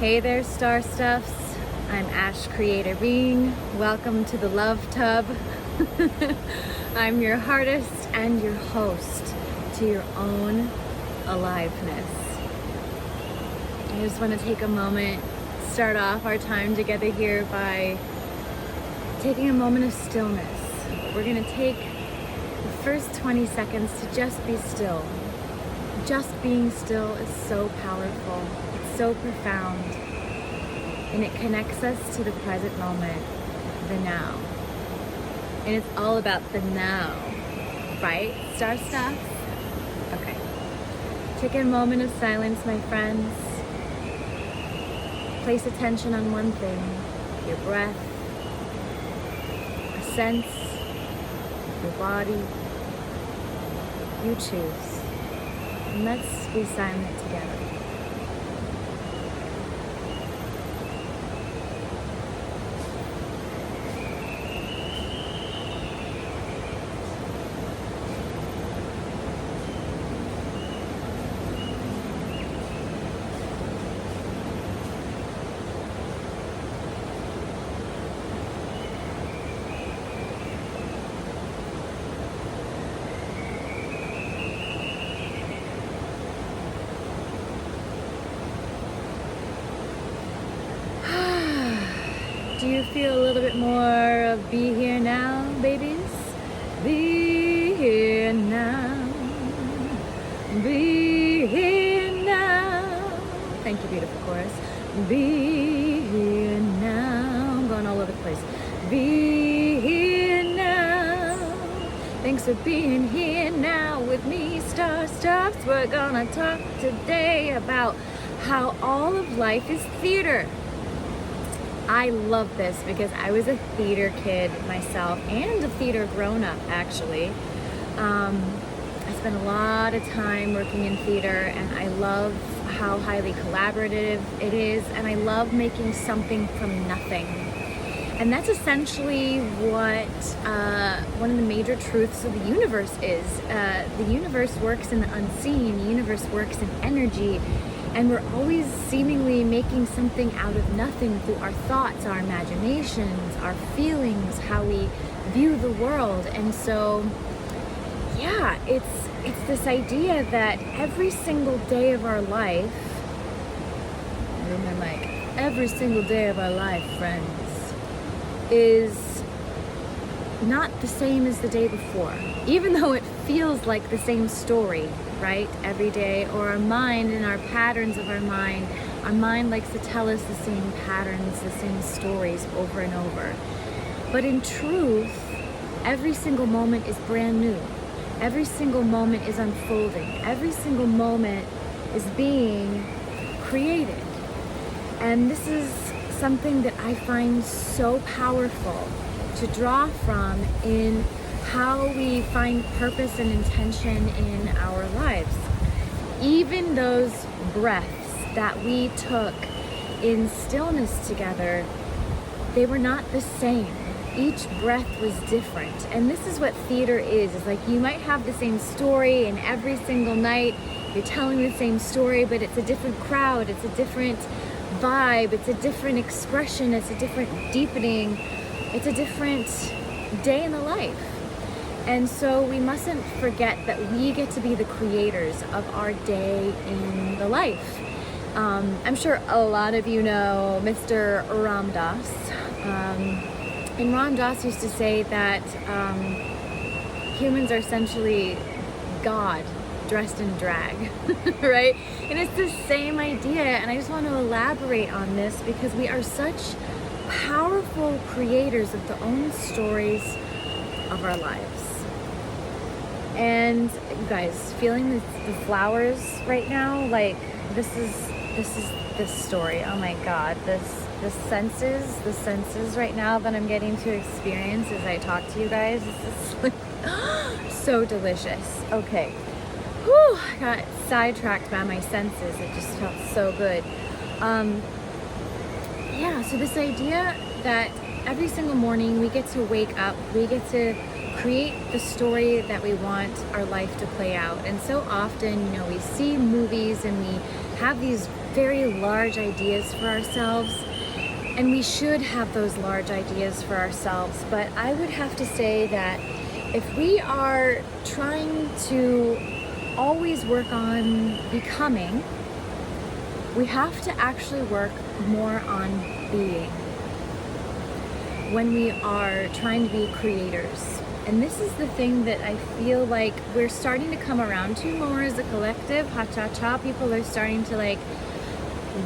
Hey there, Star Stuffs. I'm Ash Creator Being. Welcome to the Love Tub. I'm your artist and your host to your own aliveness. I just want to take a moment, start off our time together here by taking a moment of stillness. We're going to take the first 20 seconds to just be still. Just being still is so powerful. It's so profound. And it connects us to the present moment, the now. And it's all about the now, right, Star Stuff? Okay. Take a moment of silence, my friends. Place attention on one thing, your breath, a sense, your body. You choose. And let's be silent together. Do you feel a little bit more of be here now, babies? Be here now. Be here now. Thank you, beautiful chorus. Be here now. I'm going all over the place. Be here now. Thanks for being here now with me, Star Stuffs. We're gonna talk today about how all of life is theater. I love this because I was a theater kid myself and a theater grown-up, actually. I spent a lot of time working in theater, and I love how highly collaborative it is, and I love making something from nothing. And that's essentially what one of the major truths of the universe is. The universe works in the unseen. The universe works in energy. And we're always seemingly making something out of nothing through our thoughts, our imaginations, our feelings, how we view the world. And so, yeah, it's this idea that every single day of our life, every single day of our life, friends, is not the same as the day before, even though it feels like the same story, right, every day, or our mind and our patterns of our mind likes to tell us the same patterns, the same stories over and over. But in truth, every single moment is brand new. Every single moment is unfolding. Every single moment is being created. And this is something that I find so powerful to draw from in how we find purpose and intention in our lives. Even those breaths that we took in stillness together, they were not the same. Each breath was different. And this is what theater is. It's like you might have the same story, and every single night you're telling the same story, but it's a different crowd, it's a different vibe, it's a different expression, it's a different deepening, it's a different day in the life. And so we mustn't forget that we get to be the creators of our day in the life. I'm sure a lot of you know Mr. Ram Dass. And Ram Dass used to say that humans are essentially God dressed in drag, right? And it's the same idea. And I just want to elaborate on this because we are such powerful creators of the own stories of our lives. And you guys, feeling the flowers right now, like this is this story. Oh my God, the senses right now that I'm getting to experience as I talk to you guys. This is like so delicious. Okay, whew, I got sidetracked by my senses. It just felt so good. Yeah, so this idea that every single morning we get to wake up, we get to create the story that we want our life to play out. And so often, we see movies and we have these very large ideas for ourselves, and we should have those large ideas for ourselves. But I would have to say that if we are trying to always work on becoming, we have to actually work more on being when we are trying to be creators. And this is the thing that I feel like we're starting to come around to more as a collective. Ha-cha-cha, people are starting to like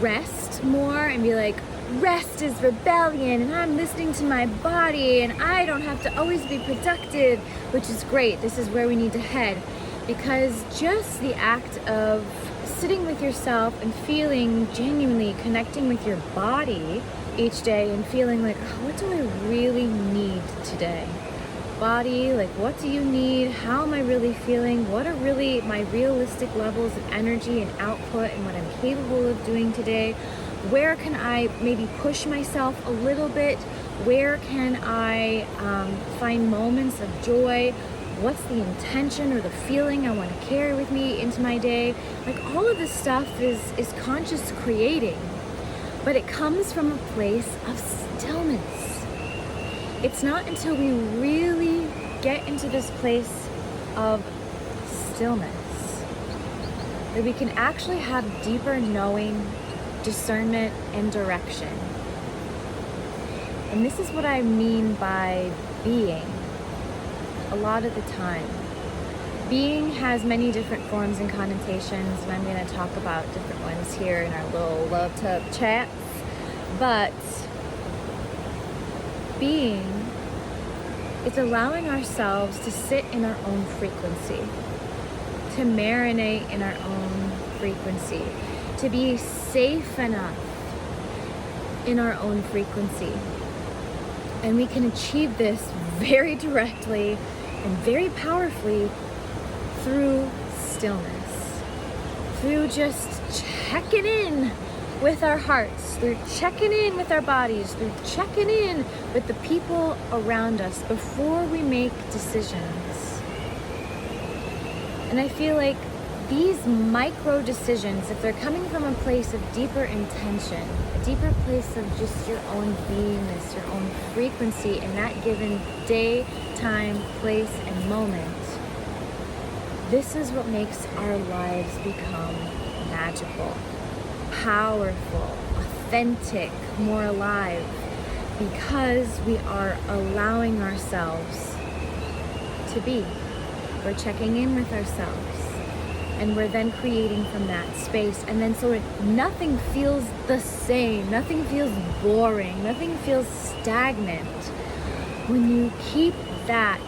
rest more and be like, rest is rebellion, and I'm listening to my body, and I don't have to always be productive, which is great. This is where we need to head, because just the act of sitting with yourself and feeling genuinely connecting with your body each day and feeling like, oh, what do I really need today? Body, like, what do you need? How am I really feeling? What are really my realistic levels of energy and output and what I'm capable of doing today? Where can I maybe push myself a little bit? Where can I find moments of joy? What's the intention or the feeling I want to carry with me into my day? Like, all of this stuff is conscious creating, but it comes from a place of stillness. It's not until we really get into this place of stillness that we can actually have deeper knowing, discernment, and direction. And this is what I mean by being a lot of the time. Being has many different forms and connotations, and I'm going to talk about different ones here in our little love tub chats. But being is allowing ourselves to sit in our own frequency, to marinate in our own frequency, to be safe enough in our own frequency. And we can achieve this very directly and very powerfully through stillness, through just checking in with our hearts, through checking in with our bodies, through checking in with the people around us before we make decisions. And I feel like these micro decisions, if they're coming from a place of deeper intention, a deeper place of just your own beingness, your own frequency in that given day, time, place, and moment, this is what makes our lives become magical, powerful, authentic, more alive, because we are allowing ourselves to be. We're checking in with ourselves, and we're then creating from that space. And then nothing feels the same, nothing feels boring, nothing feels stagnant when you keep that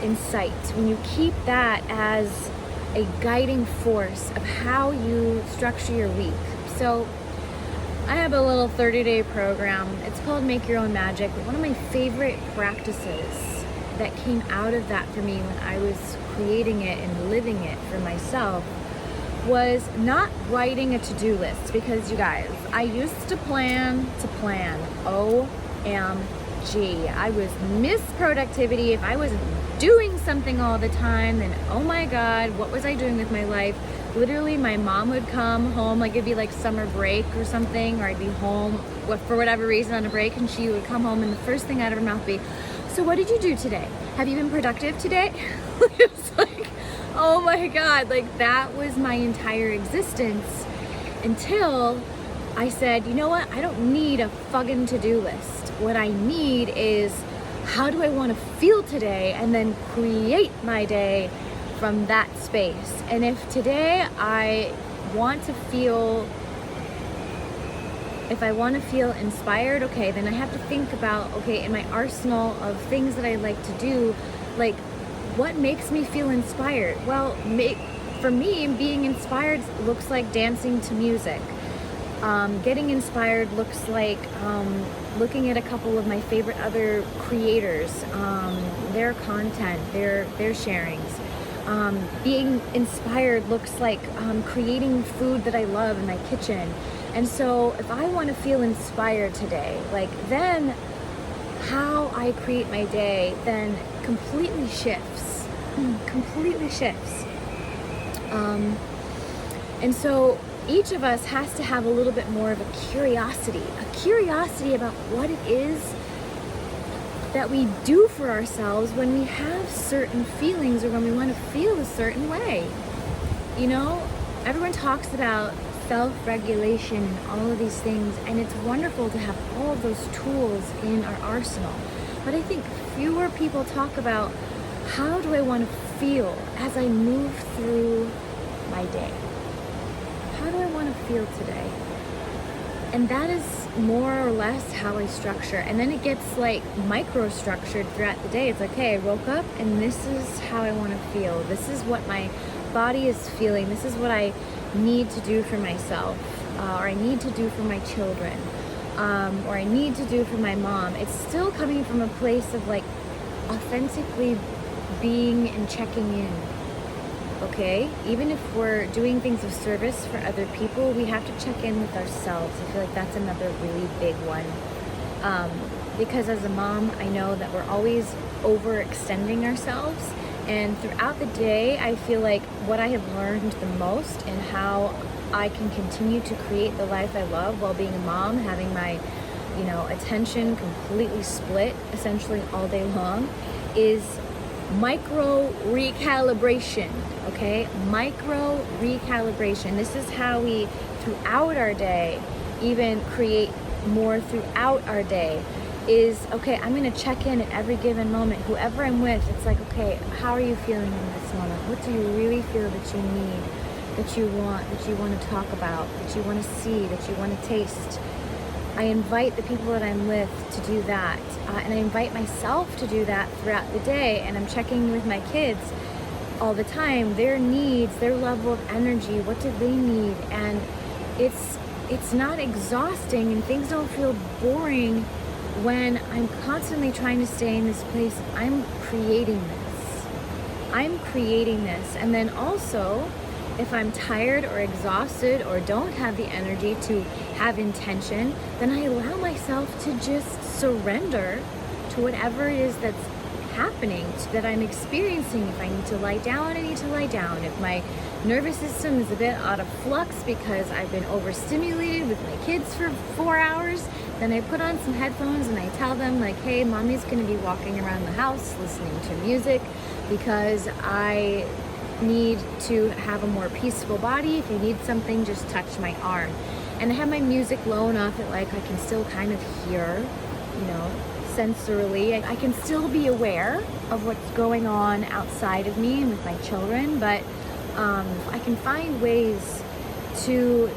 in sight, when you keep that as a guiding force of how you structure your week. So I have a little 30-day program. It's called Make Your Own Magic. One of my favorite practices that came out of that for me when I was creating it and living it for myself was not writing a to-do list, because you guys, I used to plan. OMG. I was Miss Productivity. If I wasn't doing something all the time, then oh my God, what was I doing with my life? Literally, my mom would come home, like it'd be like summer break or something, or I'd be home for whatever reason on a break, and she would come home and the first thing out of her mouth would be, so what did you do today? Have you been productive today? It's like, oh my God, like that was my entire existence until I said, you know what? I don't need a fucking to-do list. What I need is, how do I want to feel today? And then create my day from that space. And if today I want to feel inspired, okay, then I have to think about, okay, in my arsenal of things that I like to do, like what makes me feel inspired? Well, for me, being inspired looks like dancing to music. Getting inspired looks like looking at a couple of my favorite other creators, their content, their sharings. Being inspired looks like creating food that I love in my kitchen. And so if I want to feel inspired today, like then how I create my day then completely shifts. And so each of us has to have a little bit more of a curiosity about what it is that we do for ourselves when we have certain feelings or when we want to feel a certain way. You know, everyone talks about self-regulation and all of these things, and it's wonderful to have all of those tools in our arsenal. But I think fewer people talk about, how do I want to feel as I move through my day? How do I want to feel today? And that is more or less how I structure. And then it gets like micro-structured throughout the day. It's like, okay, I woke up and this is how I want to feel. This is what my body is feeling. This is what I need to do for myself, or I need to do for my children, or I need to do for my mom. It's still coming from a place of like authentically being and checking in. Okay, even if we're doing things of service for other people, we have to check in with ourselves. I feel like that's another really big one. Because as a mom, I know that we're always overextending ourselves. And throughout the day, I feel like what I have learned the most and how I can continue to create the life I love while being a mom, having my, attention completely split essentially all day long, is micro recalibration. Okay, micro recalibration. This is how we, throughout our day, even create more throughout our day. Is, okay, I'm going to check in at every given moment. Whoever I'm with, it's like, okay, how are you feeling in this moment? What do you really feel that you need, that you want to talk about, that you want to see, that you want to taste? I invite the people that I'm with to do that. And I invite myself to do that throughout the day. And I'm checking with my kids all the time, their needs, their level of energy, what do they need? And it's not exhausting and things don't feel boring when I'm constantly trying to stay in this place. I'm creating this. And then also, if I'm tired or exhausted or don't have the energy to have intention, then I allow myself to just surrender to whatever it is that's happening, that I'm experiencing. If I need to lie down, I need to lie down. If my nervous system is a bit out of flux because I've been overstimulated with my kids for 4 hours, then I put on some headphones and I tell them like, hey, mommy's gonna be walking around the house listening to music because I need to have a more peaceful body. If you need something, just touch my arm. And I have my music low enough that like I can still kind of hear, sensorily. I can still be aware of what's going on outside of me and with my children, but I can find ways to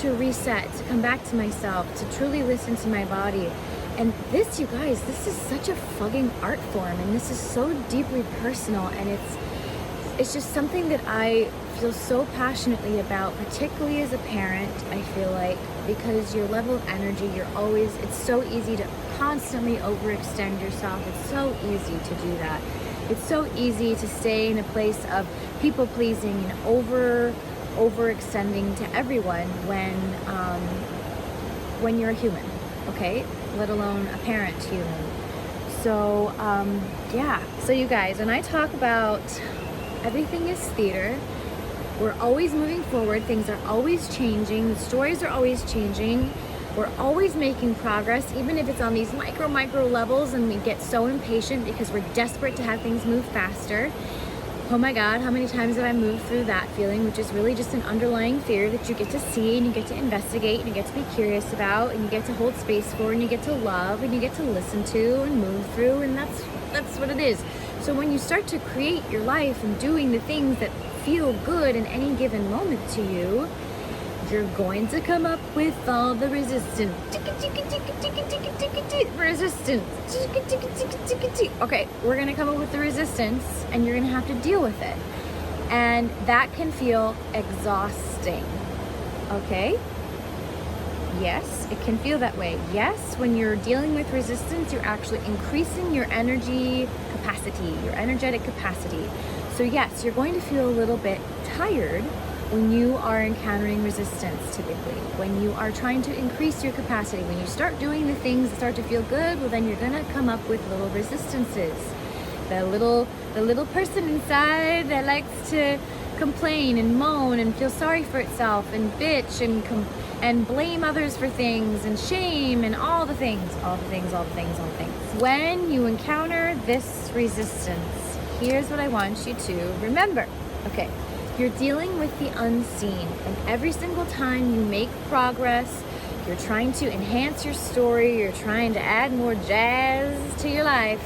reset, to come back to myself, to truly listen to my body. And this, you guys, this is such a fucking art form, and this is so deeply personal, and it's just something that I feel so passionately about, particularly as a parent. I feel like, because your level of energy, it's so easy to constantly overextend yourself. It's so easy to do that. It's so easy to stay in a place of people pleasing and overextending to everyone when you're a human, okay? Let alone a parent human. So so you guys, when I talk about everything is theater, we're always moving forward, things are always changing, the stories are always changing, we're always making progress, even if it's on these micro levels, and we get so impatient because we're desperate to have things move faster. Oh my God, how many times have I moved through that feeling, which is really just an underlying fear that you get to see and you get to investigate and you get to be curious about and you get to hold space for and you get to love and you get to listen to and move through, and that's what it is. So when you start to create your life and doing the things that feel good in any given moment to you, you're going to come up with all the resistance. Okay, we're gonna come up with the resistance and you're gonna have to deal with it. And that can feel exhausting, okay? Yes, it can feel that way. Yes, when you're dealing with resistance, you're actually increasing your energy capacity, your energetic capacity. So yes, you're going to feel a little bit tired when you are encountering resistance, typically. When you are trying to increase your capacity, when you start doing the things that start to feel good, well then you're gonna come up with little resistances. The little person inside that likes to complain and moan and feel sorry for itself and bitch and blame others for things and shame and all the things. When you encounter this resistance, here's what I want you to remember. Okay, you're dealing with the unseen, and every single time you make progress, you're trying to enhance your story, you're trying to add more jazz to your life,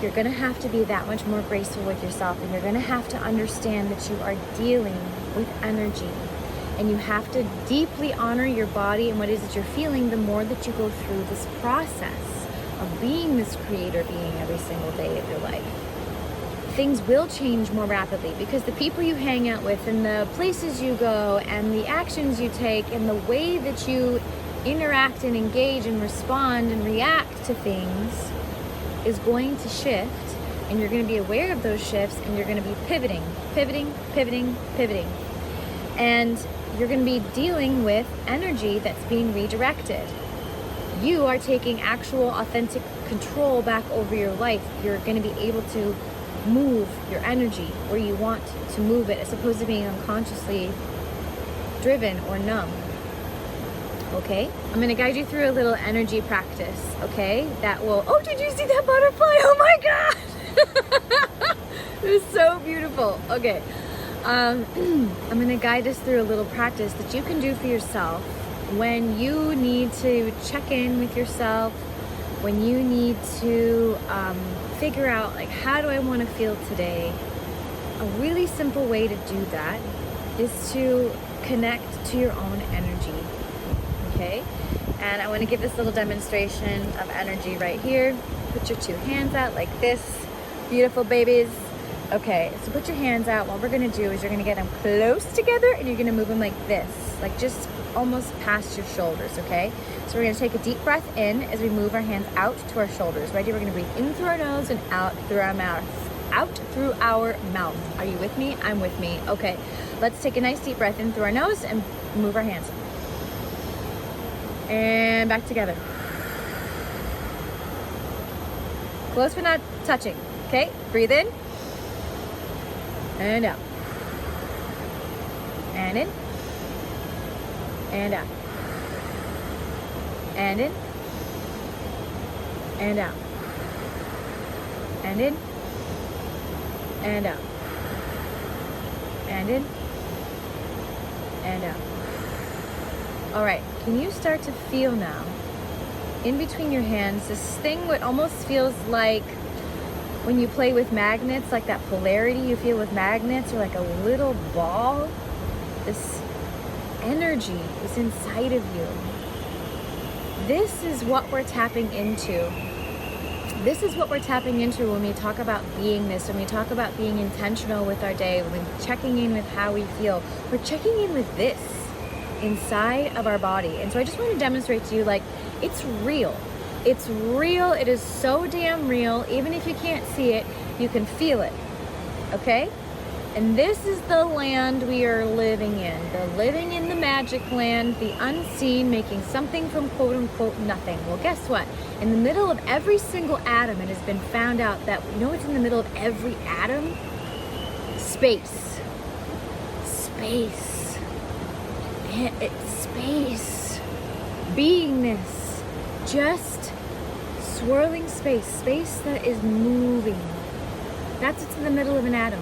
you're going to have to be that much more graceful with yourself, and you're going to have to understand that you are dealing with energy, and you have to deeply honor your body and what it is that you're feeling the more that you go through this process of being this creator being every single day of your life. Things will change more rapidly because the people you hang out with and the places you go and the actions you take and the way that you interact and engage and respond and react to things is going to shift, and you're going to be aware of those shifts, and you're going to be pivoting. And you're going to be dealing with energy that's being redirected. You are taking actual authentic control back over your life. You're going to be able to move your energy where you want to move it, as opposed to being unconsciously driven or numb. Okay? I'm going to guide you through a little energy practice, okay? That will... Oh, did you see that butterfly? Oh my God! It was so beautiful. Okay. I'm going to guide us through a little practice that you can do for yourself when you need to check in with yourself, when you need to figure out, like, how do I want to feel today? A really simple way to do that is to connect to your own energy. Okay, and I want to give this little demonstration of energy right here. Put your two hands out like this, beautiful babies. Okay, so put your hands out. What we're going to do is you're going to get them close together, and you're going to move them like this, like just almost past your shoulders. Okay, so we're going to take a deep breath in as we move our hands out to our shoulders. Ready? We're going to breathe in through our nose and out through our mouth. Out through our mouth. Are you with me? I'm with me. Okay, let's take a nice deep breath in through our nose and move our hands. And back together. Close but not touching. Okay, breathe in. And out. And in. And out. And in. And out. And in. And out. And in. And out. All right, can you start to feel now, in between your hands, this thing what almost feels like when you play with magnets, like that polarity you feel with magnets, or like a little ball? This energy is inside of you. This is what we're tapping into. This is what we're tapping into when we talk about beingness, when we talk about being intentional with our day, when we're checking in with how we feel. We're checking in with this inside of our body. And so I just want to demonstrate to you, like, it's real. It's real. It is so damn real. Even if you can't see it, you can feel it. Okay? And this is the land we are living in. They're living in the magic land, the unseen, making something from quote unquote nothing. Well, guess what? In the middle of every single atom, it has been found out that, you know what's in the middle of every atom? Space. Space. It's space. Beingness. Just swirling space. Space that is moving. That's what's in the middle of an atom.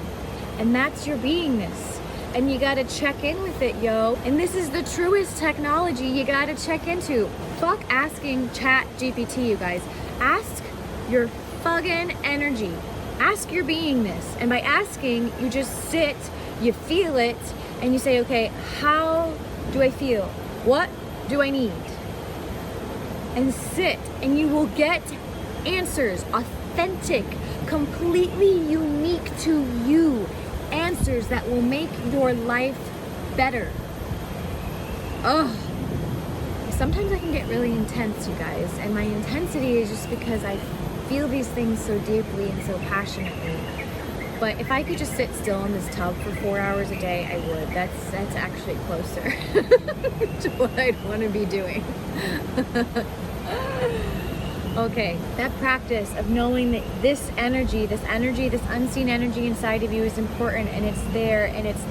And that's your beingness. And you gotta check in with it, yo. And this is the truest technology you gotta check into. Fuck asking Chat GPT, you guys. Ask your fucking energy. Ask your beingness. And by asking, you just sit, you feel it, and you say, okay, how do I feel? What do I need? And sit, and you will get answers, authentic, completely unique to you, answers that will make your life better. Ugh. Sometimes I can get really intense, you guys, and my intensity is just because I feel these things so deeply and so passionately. But if I could just sit still in this tub for 4 hours a day, I would. That's actually closer to what I'd want to be doing. Okay, that practice of knowing that this energy, this unseen energy inside of you is important, and it's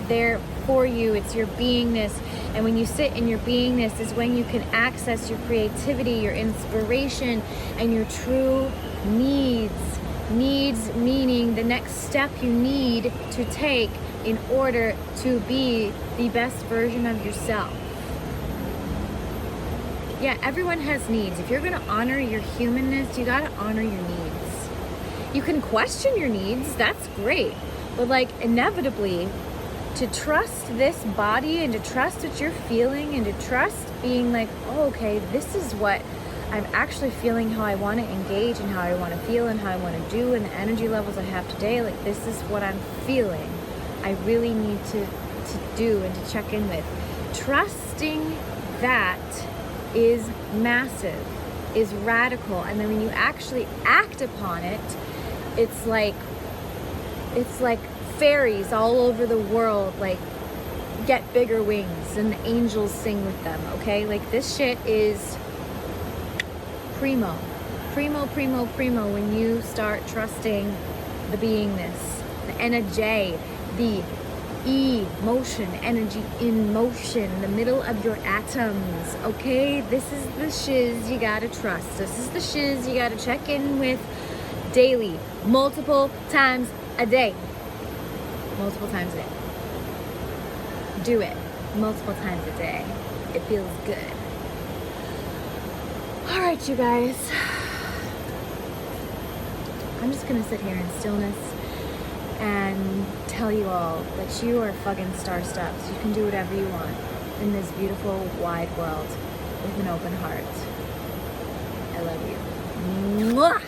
there for you. It's your beingness. And when you sit in your beingness is when you can access your creativity, your inspiration, and your true needs. Needs meaning the next step you need to take in order to be the best version of yourself. Yeah, everyone has needs. If you're gonna honor your humanness, you gotta honor your needs. You can question your needs, that's great. But like inevitably, to trust this body and to trust what you're feeling and to trust being like, oh, okay, this is what I'm actually feeling, how I wanna engage and how I wanna feel and how I wanna do and the energy levels I have today, like this is what I'm feeling. I really need to do and to check in with. Trusting that is massive, is radical, and then when you actually act upon it, it's like fairies all over the world like get bigger wings and the angels sing with them. Okay, like this shit is primo when you start trusting the beingness, the NJ, the emotion, energy in motion, the middle of your atoms. Okay, this is the shiz you gotta trust. This is the shiz you gotta check in with daily, multiple times a day. Multiple times a day. Do it multiple times a day. It feels good. All right, you guys. I'm just gonna sit here in stillness and tell you all that you are fucking star steps. You can do whatever you want in this beautiful, wide world with an open heart. I love you. Mwah!